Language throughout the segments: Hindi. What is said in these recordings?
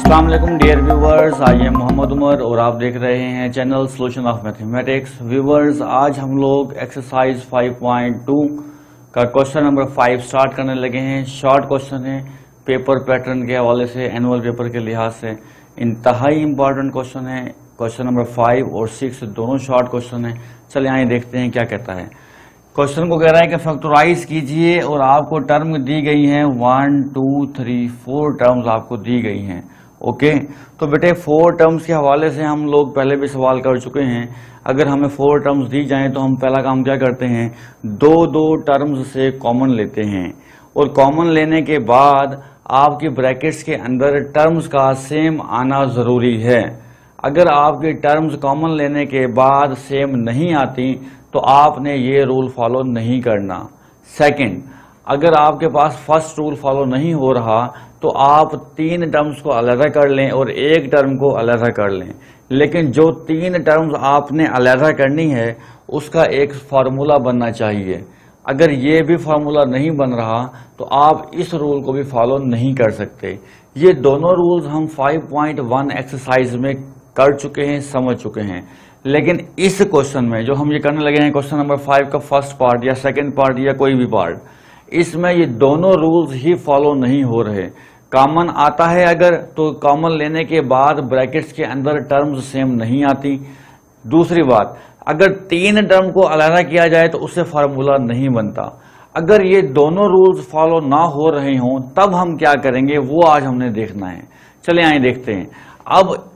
अस्सलाम वालेकुम dear viewers, I am Mohammad Umar और आप देख रहे हैं channel solution of mathematics. Viewers, आज हम लोग एक्सरसाइज 5.2 का क्वेश्चन नंबर 5 स्टार्ट करने लगे हैं। शॉर्ट क्वेश्चन है, पेपर पैटर्न के हवाले से, एनुअल पेपर के लिहाज से इंतहाई इंपॉर्टेंट क्वेश्चन है। क्वेश्चन नंबर 5 और 6 दोनों शॉर्ट क्वेश्चन है। चलिए आइए देखते हैं क्या कहता है। क्वेश्चन को कह रहा है कि फैक्टराइज कीजिए और आपको टर्म दी गई हैं 1 2 3 4 टर्म्स आपको दी गई हैं। ओके, तो बेटे 4 टर्म्स के हवाले से हम लोग पहले भी सवाल कर चुके हैं। अगर हमें 4 टर्म्स दी जाएं तो हम पहला काम क्या करते हैं, दो टर्म्स से कॉमन लेते हैं और कॉमन लेने के बाद आपकी ब्रैकेट्स के अंदर टर्म्स का सेम आना जरूरी है। अगर आपकी टर्म्स कॉमन लेने के बाद सेम नहीं आती तो आपने ये रूल फॉलो नहीं करना। सेकंड, अगर आपके पास फर्स्ट रूल फॉलो नहीं हो रहा तो आप 3 टर्म्स को अलग कर लें और एक टर्म को अलग कर लें। लेकिन जो 3 टर्म्स आपने अलग करनी है उसका एक फार्मूला बनना चाहिए। अगर ये भी फार्मूला नहीं बन रहा तो आप इस रूल को भी फॉलो नहीं कर सकते। ये दोनों रूल्स हम 5.1 एक्सरसाइज में कर चुके हैं, समझ चुके हैं। लेकिन इस क्वेश्चन में जो हम ये करने लगे हैं, क्वेश्चन नंबर 5 का फर्स्ट पार्ट या सेकंड पार्ट या कोई भी पार्ट, इसमें ये दोनों रूल्स ही फॉलो नहीं हो रहे। कॉमन आता है अगर तो कॉमन लेने के बाद ब्रैकेट्स के अंदर टर्म्स सेम नहीं आती। दूसरी बात, अगर 3 टर्म को अलग किया जाए तो उससे फार्मूला नहीं बनता। अगर ये दोनों रूल्स फॉलो ना हो रहे हों तब हम क्या करेंगे वो आज हमने देखना है। चले आइए देखते हैं। अब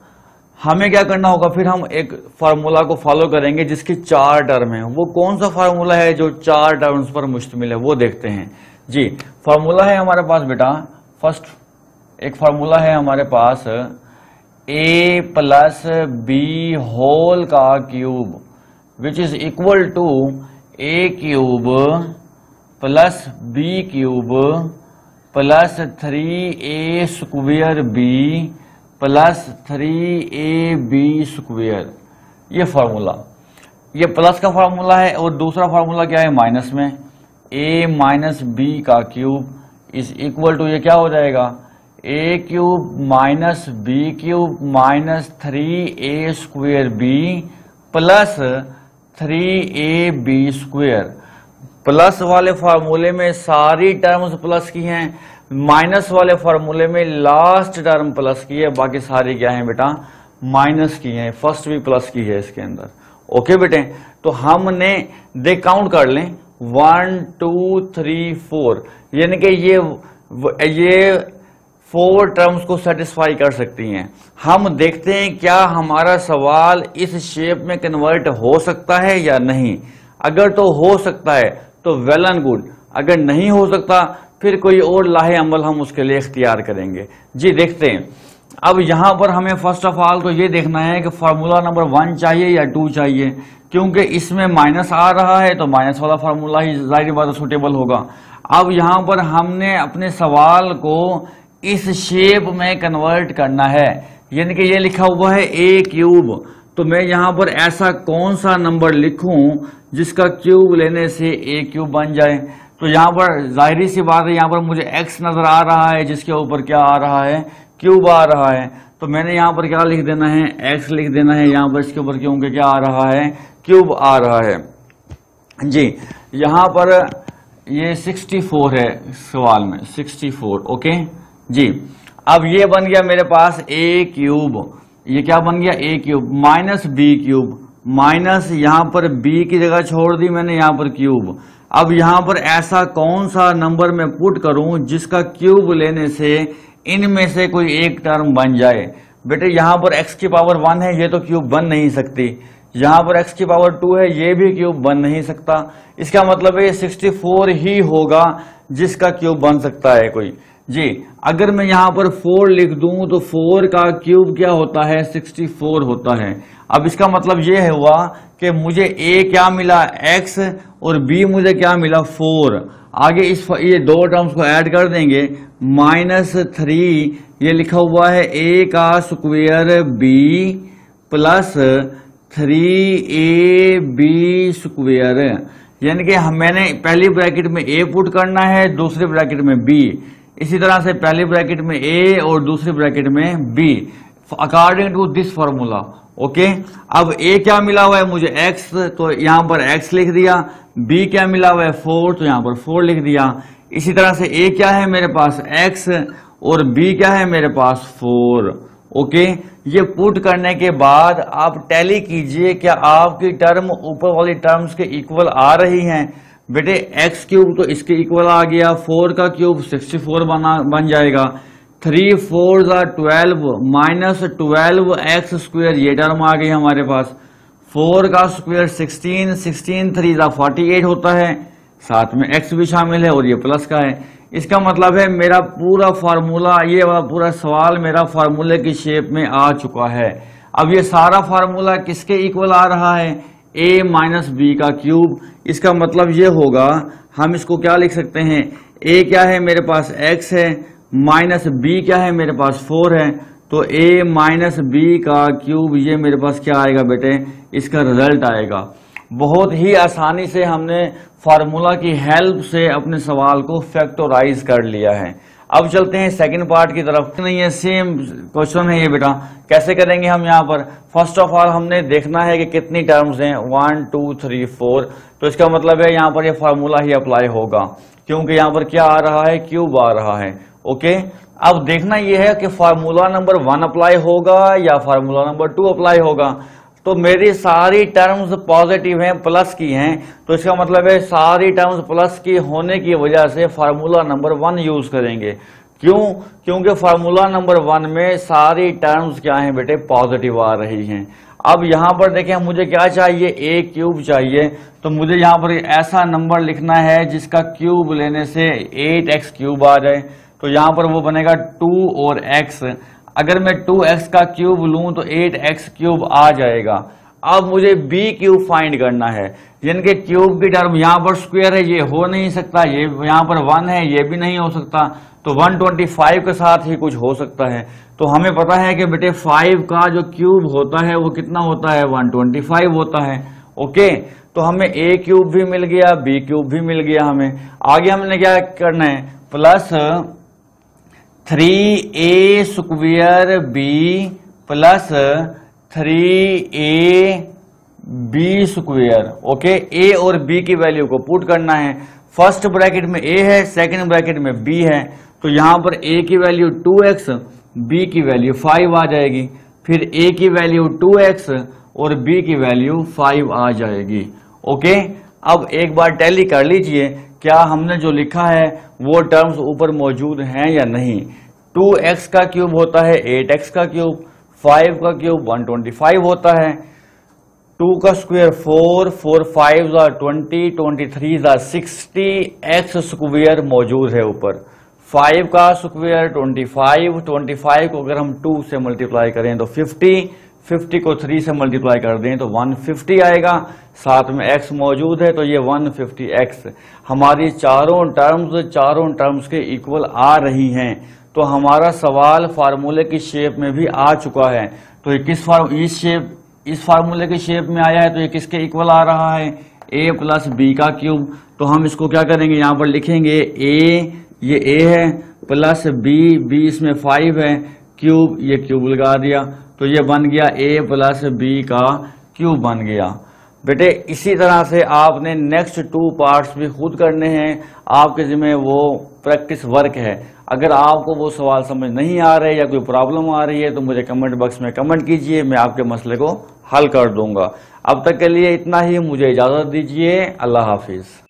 हमें क्या करना होगा, फिर हम एक फार्मूला को फॉलो करेंगे जिसकी 4 टर्म है। वो कौन सा फार्मूला है जो 4 टर्म्स पर मुश्तमिल है वो देखते हैं। जी, फार्मूला है हमारे पास बेटा, फर्स्ट एक फार्मूला है हमारे पास a प्लस b होल का cube which is equal to a cube plus b cube plus 3a square b plus 3ab square. ये फार्मूला, ये प्लस का फार्मूला है। और दूसरा फार्मूला क्या है, माइनस में a माइनस b का क्यूब इज इक्वल टू, ये क्या हो जाएगा, a cube minus b cube minus 3a square b plus 3ab square. Plus वाले फार्मूले में सारी टर्म्स प्लस की हैं, माइनस वाले फार्मूले में लास्ट टर्म प्लस की है, बाकी सारी क्या है बेटा, माइनस की है। फर्स्ट भी प्लस की है इसके अंदर। ओके बेटे, तो हमने देख काउंट कर लें 1 2 3 4, यानी कि ये 4 टर्म्स को सेटिस्फाई कर सकती हैं। हम देखते हैं क्या हमारा सवाल इस शेप में कन्वर्ट हो सकता है या नहीं। अगर तो हो सकता है तो वेल एंड गुड, अगर नहीं हो सकता फिर कोई और लाहे अमल हम उसके लिए इख्तियार करेंगे। जी देखते हैं। अब यहां पर हमें फर्स्ट ऑफ ऑल तो ये देखना है कि फार्मूला नंबर 1 चाहिए या 2 चाहिए, क्योंकि इसमें माइनस आ रहा है तो माइनस वाला फार्मूला ही जाहिर बात सूटेबल होगा। अब यहां पर हमने अपने सवाल को इस शेप में कन्वर्ट करना है, यानी कि ये लिखा हुआ है a क्यूब, तो मैं यहां पर ऐसा कौन सा नंबर लिखूं जिसका क्यूब लेने से a क्यूब बन जाए। तो यहाँ पर जाहिर सी बात है, यहाँ पर मुझे x नजर आ रहा है जिसके ऊपर क्या आ रहा है, क्यूब आ रहा है। तो मैंने यहाँ पर क्या लिख देना है, x लिख देना है यहाँ पर, इसके ऊपर क्योंकि क्या आ रहा है, क्यूब आ रहा है। जी, यहाँ पर ये 64 है सवाल में, 64। ओके जी, अब ये बन गया मेरे पास a क्यूब, ये क्या बन गया, a cube minus b cube, minus यहाँ पर b की जगह छोड़ दी मैंने यहाँ पर क्यूब। अब यहां पर ऐसा कौन सा नंबर मैं पुट करूं जिसका क्यूब लेने से इनमें से कोई एक टर्म बन जाए। बेटे यहां पर x की पावर 1 है, ये तो क्यूब बन नहीं सकती। यहां पर x की पावर 2 है, ये भी क्यूब बन नहीं सकता। इसका मतलब है 64 ही होगा जिसका क्यूब बन सकता है कोई। जी, अगर मैं यहां पर 4 लिख दूं तो 4 का क्यूब क्या होता है, 64 होता है। अब इसका मतलब ये है हुआ कि मुझे a क्या मिला, x, और b मुझे क्या मिला, 4। आगे ये 2 टर्म्स को ऐड कर देंगे, -3 ये लिखा हुआ है a का square b plus 3ab square. यानी कि मैंने पहली ब्रैकेट में a पुट करना है, दूसरे ब्रैकेट में b। इसी तरह से पहली ब्रैकेट में a और दूसरी ब्रैकेट में b according to this formula. Okay, अब a क्या मिला हुआ है मुझे x, तो यहां पर x लिख दिया। b क्या मिला हुआ है 4, तो यहां पर 4 लिख दिया। इसी तरह से a क्या है मेरे पास x और b क्या है मेरे पास 4। ओके, ये पुट करने के बाद आप टैली कीजिए क्या आपकी टर्म ऊपर वाली टर्म्स के इक्वल आ रही हैं। बेटे x क्यूब तो इसके इक्वल आ गया, 4 का क्यूब 64 बन जाएगा, 3 4 12 माइनस 12x स्क्वायर ये टर्म आ गई हमारे पास, 4 का स्क्वायर 16, 16 3 48 होता है, साथ में x भी शामिल है और ये प्लस का है। इसका मतलब है मेरा पूरा फार्मूला, ये वाला पूरा सवाल मेरा फार्मूले की शेप में आ चुका है। अब ये सारा फार्मूला किसके इक्वल आ रहा है, a माइनस बी का क्यूब। इसका मतलब ये होगा, हम इसको क्या लिख सकते हैं, a क्या है मेरे पास x है, माइनस b क्या है मेरे पास 4 है, तो a माइनस b का क्यूब ये मेरे पास क्या आएगा बेटे, इसका रिजल्ट आएगा। बहुत ही आसानी से हमने फार्मूला की हेल्प से अपने सवाल को फैक्टराइज कर लिया है। अब चलते हैं सेकंड पार्ट की तरफ। नहीं है, सेम क्वेश्चन है ये बेटा। कैसे करेंगे हम यहाँ पर, फर्स्ट ऑफ ऑल हमने देखना है कि कितनी टर्म्स हैं, 1 2 3 4, तो इसका मतलब है यहाँ पर ये फार्मूला ही अप्लाई होगा क्योंकि यहाँ पर क्या आ रहा है, क्यूब आ रहा है। ओके, अब देखना यह है कि फार्मूला नंबर 1 अप्लाई होगा या फार्मूला नंबर 2 अप्लाई होगा। तो मेरी सारी टर्म्स पॉजिटिव हैं, प्लस की हैं, तो इसका मतलब है सारी टर्म्स प्लस की होने की वजह से फार्मूला नंबर 1 यूज करेंगे। क्यों, क्योंकि फार्मूला नंबर 1 में सारी टर्म्स क्या हैं बेटे, पॉजिटिव आ रही हैं। अब यहां पर देखें मुझे क्या चाहिए, a क्यूब चाहिए, तो मुझे यहां पर ऐसा नंबर लिखना है जिसका क्यूब लेने से 8x क्यूब आ जाए, तो यहां पर वो बनेगा 2 और x। अगर मैं 2x का क्यूब लूं तो 8x क्यूब आ जाएगा। अब मुझे b क्यूब फाइंड करना है, जिनके क्यूब की टर्म यहाँ पर स्क्वायर है, ये हो नहीं सकता, ये यहाँ पर 1 है, ये भी नहीं हो सकता, तो 125 के साथ ही कुछ हो सकता है। तो हमें पता है कि बेटे 5 का जो क्यूब होता है वो कितना होता है, 125 होता है। ओके, तो हमें a क्यूब भी मिल गया, b क्यूब भी मिल गया। हमें आगे हमने क्या करना है, plus 3a square b plus 3ab square. Okay, a और b की वैल्यू को पुट करना है। फर्स्ट ब्रैकेट में a है, सेकंड ब्रैकेट में b है, तो यहां पर a की वैल्यू 2x, b की वैल्यू 5 आ जाएगी, फिर a की वैल्यू 2x और b की वैल्यू 5 आ जाएगी। ओके, अब एक बार टैली कर लीजिए क्या हमने जो लिखा है वो टर्म्स ऊपर मौजूद हैं या नहीं। 2x का क्यूब होता है 8x का क्यूब, 5 का क्यूब 125 होता है, 2 का स्क्वायर 4, 4 5 20, 23 60, x स्क्वायर मौजूद है ऊपर, 5 का स्क्वायर 25, 25 को अगर हम 2 से मल्टीप्लाई करें तो 50, 50 को 3 से मल्टीप्लाई कर दें तो 150 आएगा, साथ में x मौजूद है तो ये 150x। हमारी चारों टर्म्स के इक्वल आ रही हैं, तो हमारा सवाल फार्मूले की शेप में भी आ चुका है। तो ये इस फार्मूले की शेप में आया है, तो ये किसके इक्वल आ रहा है, a प्लस b का क्यूब। तो हम इसको क्या करेंगे, यहाँ पर लिखेंगे ये a है प्लस b इसमें 5 है, क्यूब, ये क्यूब लगा दिया, तो ये बन गया a प्लस b का क्यूब बन गया। बेटे इसी तरह से आपने नेक्स्ट 2 पार्ट्स भी खुद करने हैं, आपके जिम्मे वो प्रैक्टिस वर्क है। अगर आपको वो सवाल समझ नहीं आ रहे या कोई प्रॉब्लम आ रही है तो मुझे कमेंट बॉक्स में कमेंट कीजिए, मैं आपके मसले को हल कर दूंगा। अब तक के लिए इतना ही, मुझे इजाज़त दीजिए, अल्लाह हाफिज़।